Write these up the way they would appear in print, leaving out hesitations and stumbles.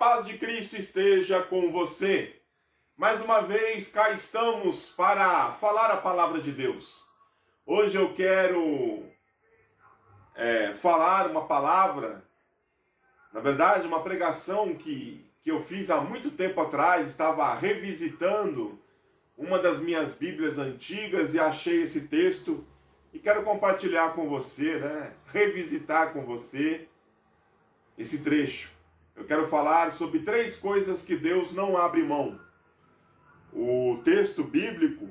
paz de Cristo esteja com você. Mais uma vez, cá estamos para falar a palavra de Deus. Hoje eu quero falar uma palavra, na verdade, uma pregação que eu fiz há muito tempo atrás. Estava revisitando uma das minhas Bíblias antigas e achei esse texto e quero compartilhar com você, revisitar com você esse trecho. Eu quero falar sobre 3 coisas que Deus não abre mão. O texto bíblico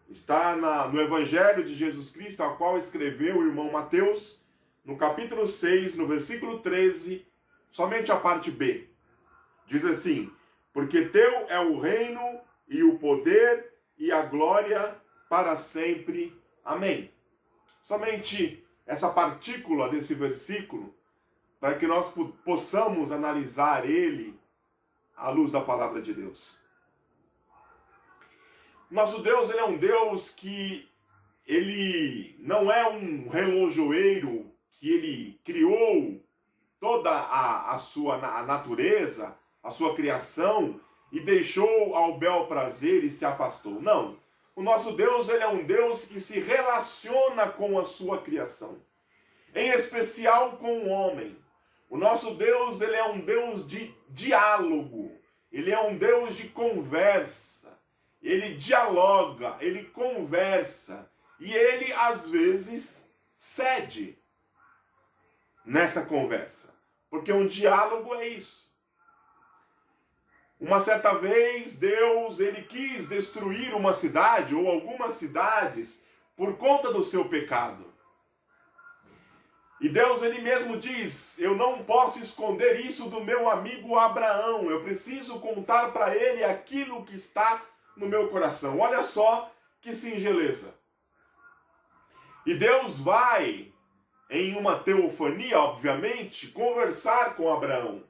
está no Evangelho de Jesus Cristo, a qual escreveu o irmão Mateus, no capítulo 6, no versículo 13, somente a parte B. Diz assim: porque teu é o reino e o poder e a glória para sempre. Amém. Somente essa partícula desse versículo, para que nós possamos analisar ele à luz da palavra de Deus. Nosso Deus, ele é um Deus que ele não é um relojoeiro, que ele criou toda a sua natureza, a sua criação, e deixou ao bel prazer e se afastou. Não. O nosso Deus, ele é um Deus que se relaciona com a sua criação, em especial com o homem. O nosso Deus, ele é um Deus de diálogo, ele é um Deus de conversa, ele dialoga, ele conversa, e ele às vezes cede nessa conversa, porque um diálogo é isso. Uma certa vez Deus, ele quis destruir uma cidade ou algumas cidades por conta do seu pecado. E Deus, ele mesmo diz: eu não posso esconder isso do meu amigo Abraão, eu preciso contar para ele aquilo que está no meu coração. Olha só que singeleza. E Deus vai, em uma teofania, obviamente, conversar com Abraão.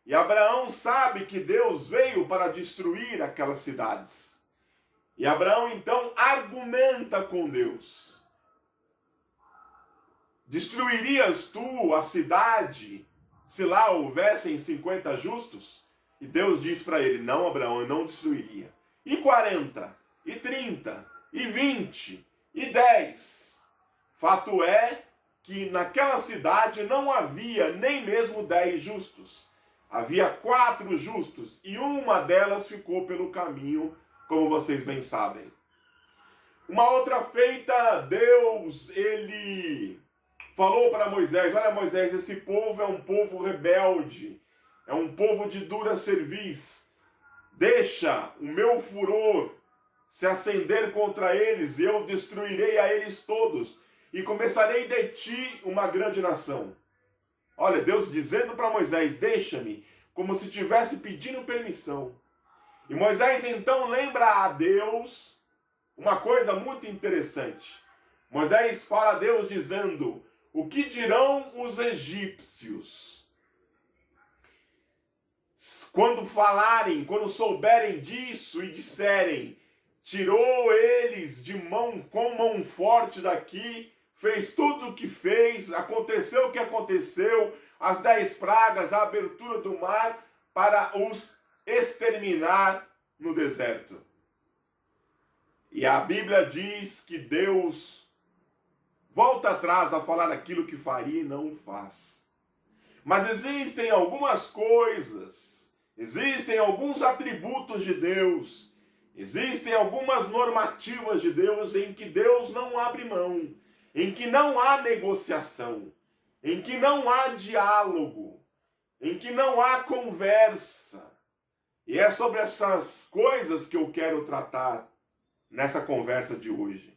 E Abraão sabe que Deus veio para destruir aquelas cidades. E Abraão então argumenta com Deus: destruirias tu a cidade se lá houvessem 50 justos? E Deus diz para ele: não, Abraão, eu não destruiria. E 40, e 30, e 20, e 10. Fato é que naquela cidade não havia nem mesmo 10 justos. Havia 4 justos e uma delas ficou pelo caminho, como vocês bem sabem. Uma outra feita, Deus, ele falou para Moisés: olha, Moisés, esse povo é um povo rebelde, é um povo de dura cerviz. Deixa o meu furor se acender contra eles, e eu destruirei a eles todos, e começarei de ti uma grande nação. Olha, Deus dizendo para Moisés: deixa-me, como se estivesse pedindo permissão. E Moisés então lembra a Deus uma coisa muito interessante. Moisés fala a Deus dizendo: o que dirão os egípcios quando souberem disso e disserem: tirou eles com mão forte daqui, fez tudo o que fez, aconteceu o que aconteceu, as 10 pragas, a abertura do mar, para os exterminar no deserto. E a Bíblia diz que Deus volta atrás a falar aquilo que faria e não faz. Mas existem algumas coisas, existem alguns atributos de Deus, existem algumas normativas de Deus em que Deus não abre mão, em que não há negociação, em que não há diálogo, em que não há conversa. E é sobre essas coisas que eu quero tratar nessa conversa de hoje.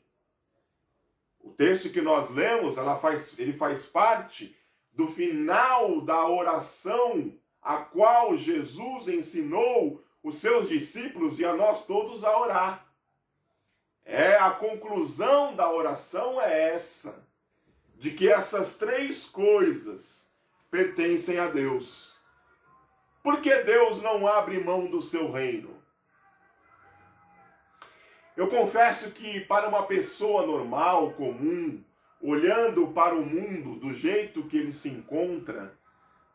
O texto que nós lemos, ele faz parte do final da oração a qual Jesus ensinou os seus discípulos e a nós todos a orar. A conclusão da oração é essa, de que essas 3 coisas pertencem a Deus. Por que Deus não abre mão do seu reino? Eu confesso que para uma pessoa normal, comum, olhando para o mundo do jeito que ele se encontra,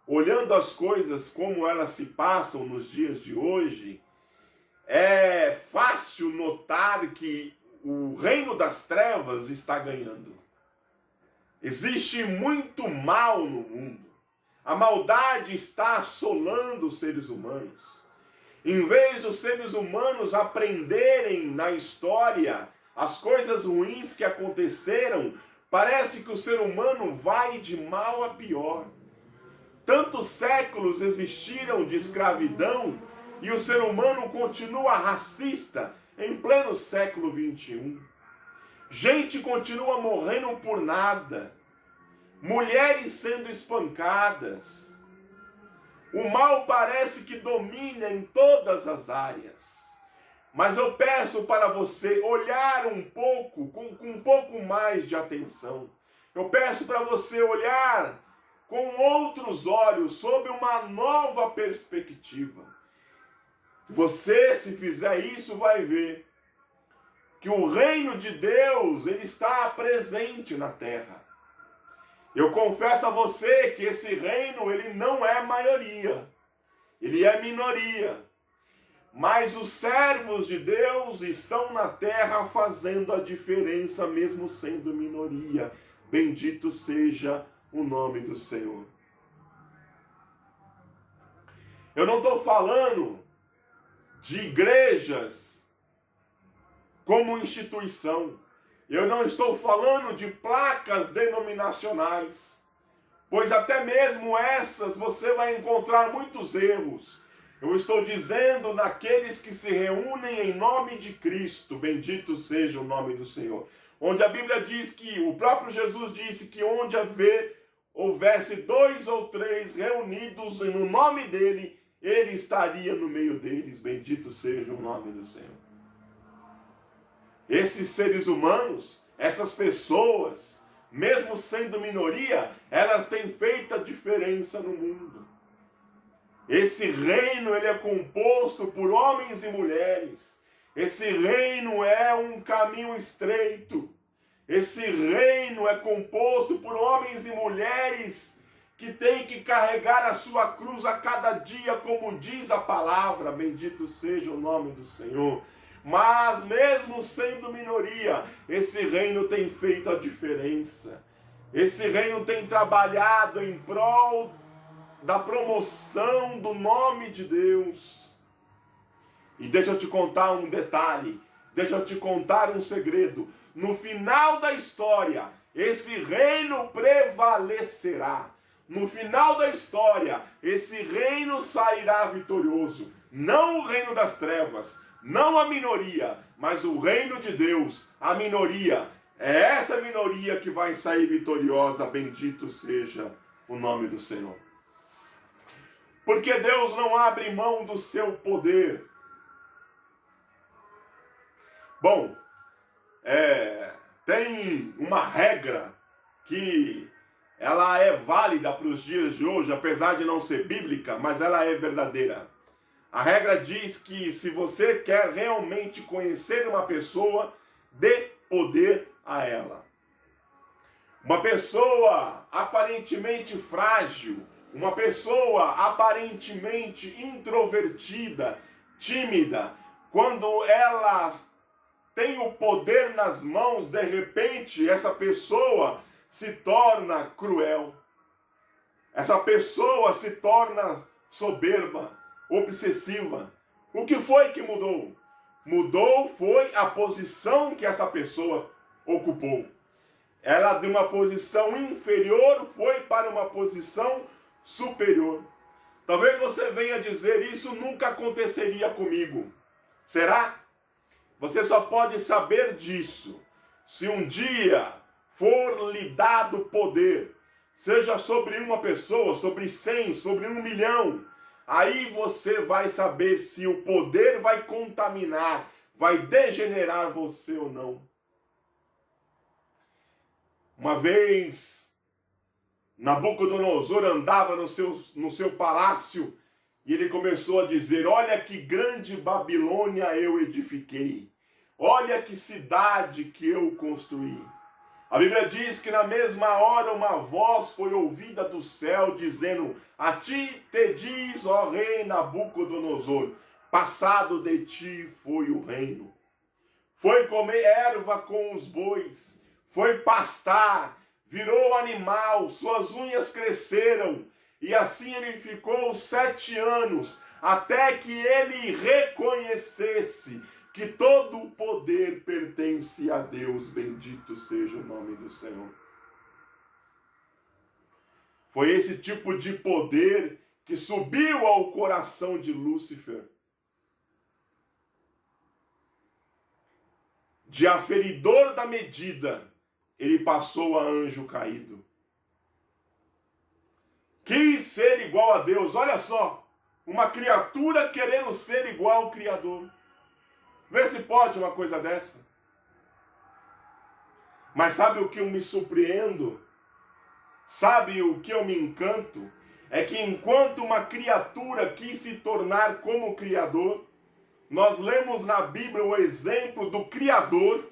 olhando as coisas como elas se passam nos dias de hoje, é fácil notar que o reino das trevas está ganhando. Existe muito mal no mundo. A maldade está assolando os seres humanos. Em vez dos seres humanos aprenderem na história as coisas ruins que aconteceram, parece que o ser humano vai de mal a pior. Tantos séculos existiram de escravidão e o ser humano continua racista em pleno século XXI. Gente continua morrendo por nada. Mulheres sendo espancadas. O mal parece que domina em todas as áreas. Mas eu peço para você olhar um pouco, com um pouco mais de atenção. Eu peço para você olhar com outros olhos, sob uma nova perspectiva. Você, se fizer isso, vai ver que o reino de Deus, ele está presente na terra. Eu confesso a você que esse reino, ele não é maioria, ele é minoria. Mas os servos de Deus estão na terra fazendo a diferença, mesmo sendo minoria. Bendito seja o nome do Senhor. Eu não estou falando de igrejas como instituição. Eu não estou falando de placas denominacionais, pois até mesmo essas você vai encontrar muitos erros. Eu estou dizendo naqueles que se reúnem em nome de Cristo, bendito seja o nome do Senhor. Onde a Bíblia diz que, o próprio Jesus disse que onde houvesse 2 ou 3 reunidos no nome dele, ele estaria no meio deles, bendito seja o nome do Senhor. Esses seres humanos, essas pessoas, mesmo sendo minoria, elas têm feito a diferença no mundo. Esse reino, ele é composto por homens e mulheres. Esse reino é um caminho estreito. Esse reino é composto por homens e mulheres que têm que carregar a sua cruz a cada dia, como diz a palavra, bendito seja o nome do Senhor. Mas mesmo sendo minoria, esse reino tem feito a diferença. Esse reino tem trabalhado em prol da promoção do nome de Deus. E deixa eu te contar um detalhe, deixa eu te contar um segredo. No final da história, esse reino prevalecerá. No final da história, esse reino sairá vitorioso. Não o reino das trevas, não a minoria, mas o reino de Deus, a minoria. É essa minoria que vai sair vitoriosa, bendito seja o nome do Senhor. Porque Deus não abre mão do seu poder. Bom, tem uma regra que ela é válida para os dias de hoje, apesar de não ser bíblica, mas ela é verdadeira. A regra diz que se você quer realmente conhecer uma pessoa, dê poder a ela. Uma pessoa aparentemente frágil, uma pessoa aparentemente introvertida, tímida, quando ela tem o poder nas mãos, de repente essa pessoa se torna cruel. Essa pessoa se torna soberba, obsessiva. O que foi que mudou? Mudou foi a posição que essa pessoa ocupou. Ela, de uma posição inferior, foi para uma posição superior. Talvez você venha dizer, isso nunca aconteceria comigo. Será? Você só pode saber disso se um dia for lhe dado poder, seja sobre uma pessoa, sobre 100, sobre 1 milhão. Aí você vai saber se o poder vai contaminar, vai degenerar você ou não. Uma vez, Nabucodonosor andava no seu palácio e ele começou a dizer, olha que grande Babilônia eu edifiquei, olha que cidade que eu construí. A Bíblia diz que na mesma hora uma voz foi ouvida do céu dizendo: a ti te diz, ó rei Nabucodonosor, passado de ti foi o reino. Foi comer erva com os bois, foi pastar, virou animal, suas unhas cresceram, e assim ele ficou 7 anos, até que ele reconhecesse que todo o poder pertence a Deus, bendito seja o nome do Senhor. Foi esse tipo de poder que subiu ao coração de Lúcifer. De aferidor da medida, ele passou a anjo caído. Quis ser igual a Deus, olha só, uma criatura querendo ser igual ao Criador. Vê se pode uma coisa dessa. Mas sabe o que eu me surpreendo? Sabe o que eu me encanto? É que enquanto uma criatura quis se tornar como o Criador, nós lemos na Bíblia o exemplo do Criador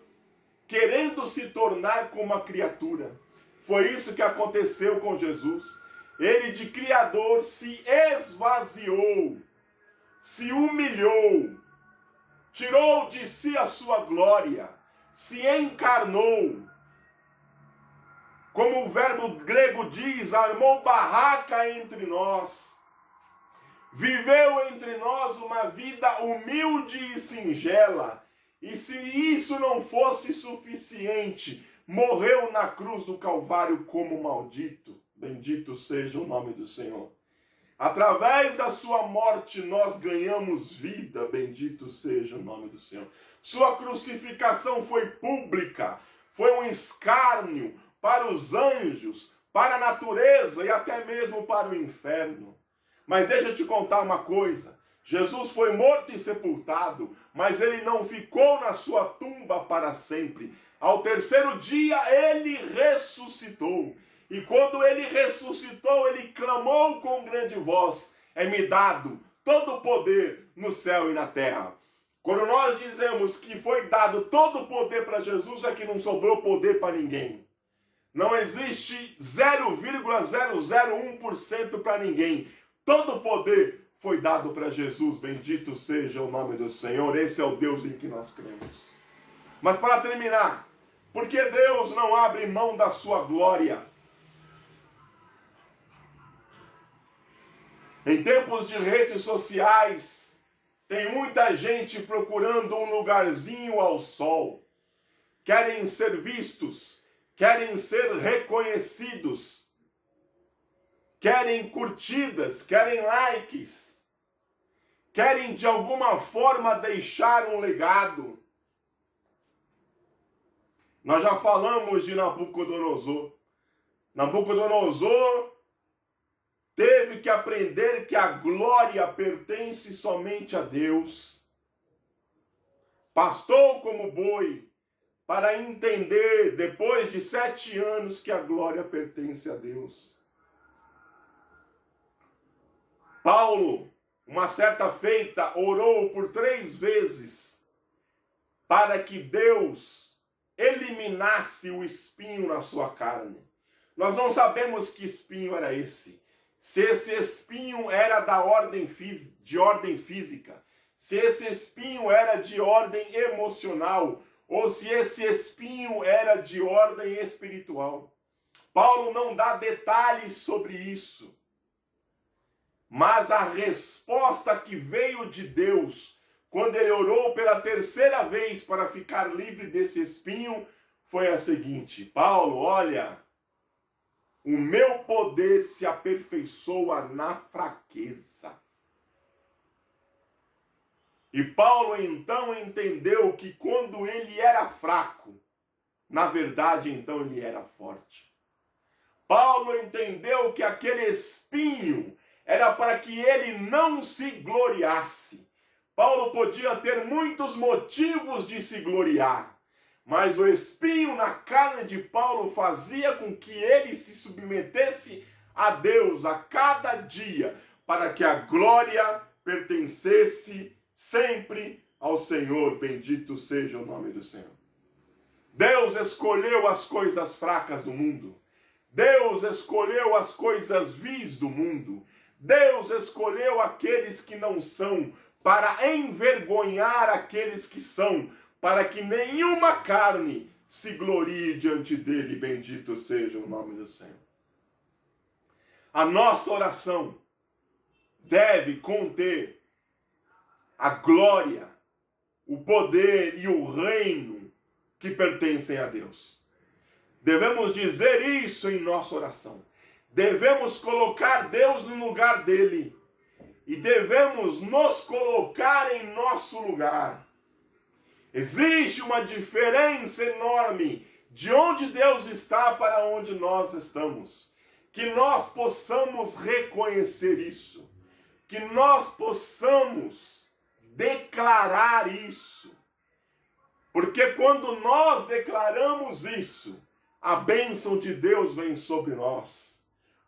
querendo se tornar como a criatura. Foi isso que aconteceu com Jesus. Ele de Criador se esvaziou, se humilhou, tirou de si a sua glória, se encarnou. Como o verbo grego diz, armou barraca entre nós. Viveu entre nós uma vida humilde e singela. E se isso não fosse suficiente, morreu na cruz do Calvário como maldito. Bendito seja o nome do Senhor. Através da sua morte nós ganhamos vida. Bendito seja o nome do Senhor. Sua crucificação foi pública. Foi um escárnio para os anjos, para a natureza e até mesmo para o inferno. Mas deixa eu te contar uma coisa. Jesus foi morto e sepultado, mas ele não ficou na sua tumba para sempre. Ao 3º dia ele ressuscitou. E quando ele ressuscitou, ele clamou com grande voz: é-me dado todo o poder no céu e na terra. Quando nós dizemos que foi dado todo o poder para Jesus, é que não sobrou poder para ninguém. Não existe 0,001% para ninguém. Todo o poder foi dado para Jesus. Bendito seja o nome do Senhor. Esse é o Deus em que nós cremos. Mas para terminar, por que Deus não abre mão da sua glória? Em tempos de redes sociais, tem muita gente procurando um lugarzinho ao sol. Querem ser vistos, querem ser reconhecidos, querem curtidas, querem likes, querem de alguma forma deixar um legado. Nós já falamos de Nabucodonosor. Nabucodonosor teve que aprender que a glória pertence somente a Deus. Pastou como boi para entender, depois de 7 anos, que a glória pertence a Deus. Paulo, uma certa feita, orou por 3 vezes para que Deus eliminasse o espinho na sua carne. Nós não sabemos que espinho era esse. Se esse espinho era de ordem física, se esse espinho era de ordem emocional, ou se esse espinho era de ordem espiritual. Paulo não dá detalhes sobre isso. Mas a resposta que veio de Deus, quando ele orou pela 3ª vez para ficar livre desse espinho, foi a seguinte: Paulo, olha, o meu poder se aperfeiçoa na fraqueza. E Paulo então entendeu que quando ele era fraco, na verdade então ele era forte. Paulo entendeu que aquele espinho era para que ele não se gloriasse. Paulo podia ter muitos motivos de se gloriar, mas o espinho na carne de Paulo fazia com que ele se submetesse a Deus a cada dia, para que a glória pertencesse sempre ao Senhor. Bendito seja o nome do Senhor. Deus escolheu as coisas fracas do mundo. Deus escolheu as coisas vis do mundo. Deus escolheu aqueles que não são, para envergonhar aqueles que são, para que nenhuma carne se glorie diante dele. Bendito seja o nome do Senhor. A nossa oração deve conter a glória, o poder e o reino que pertencem a Deus. Devemos dizer isso em nossa oração. Devemos colocar Deus no lugar dele. E devemos nos colocar em nosso lugar. Existe uma diferença enorme de onde Deus está para onde nós estamos. Que nós possamos reconhecer isso. Que nós possamos declarar isso. Porque quando nós declaramos isso, a bênção de Deus vem sobre nós.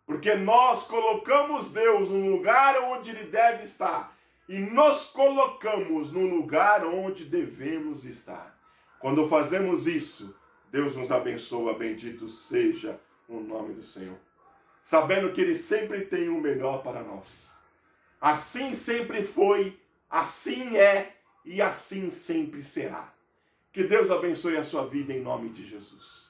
Porque nós colocamos Deus no lugar onde Ele deve estar. E nos colocamos no lugar onde devemos estar. Quando fazemos isso, Deus nos abençoa. Bendito seja o nome do Senhor. Sabendo que Ele sempre tem o melhor para nós. Assim sempre foi, assim é e assim sempre será. Que Deus abençoe a sua vida em nome de Jesus.